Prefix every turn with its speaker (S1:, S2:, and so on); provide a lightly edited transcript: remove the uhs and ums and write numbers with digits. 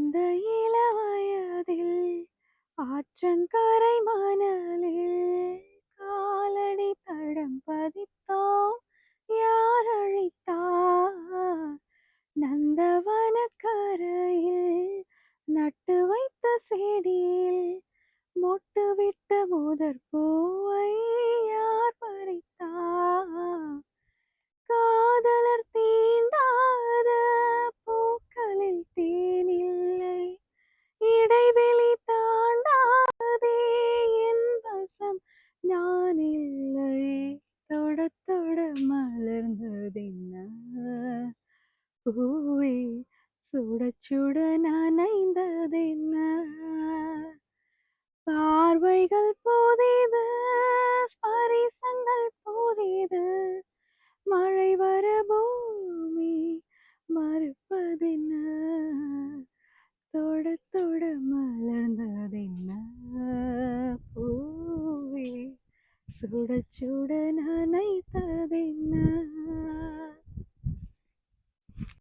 S1: அந்த இளவயதில் ஆற்றங்கரை மணலில் காலடி தடம் பதித்தோம். யார் அழைத்தார்? நந்தவன கரையில் நட்டு வைத்த செடியில் மொட்டு விட்ட முதற் பூவை யார் பறித்தார்? காதலர் தீண்டாத பூக்களில் தேனில்லை, இடைவெளி தாண்டாதே என் வசம் நான் இல்லை. தொட தொட மலர்ந்ததென்ன பூவே, சுட சுட நனைந்ததென்ன? பார்வைகள் புதிது, ஸ்பரிசங்கள் புதிது, மழை வர பூமி மறுப்பதென்ன? தொட தொட மலர்ந்ததென்ன பூவே, சுட சுட நனைத்ததென்ன?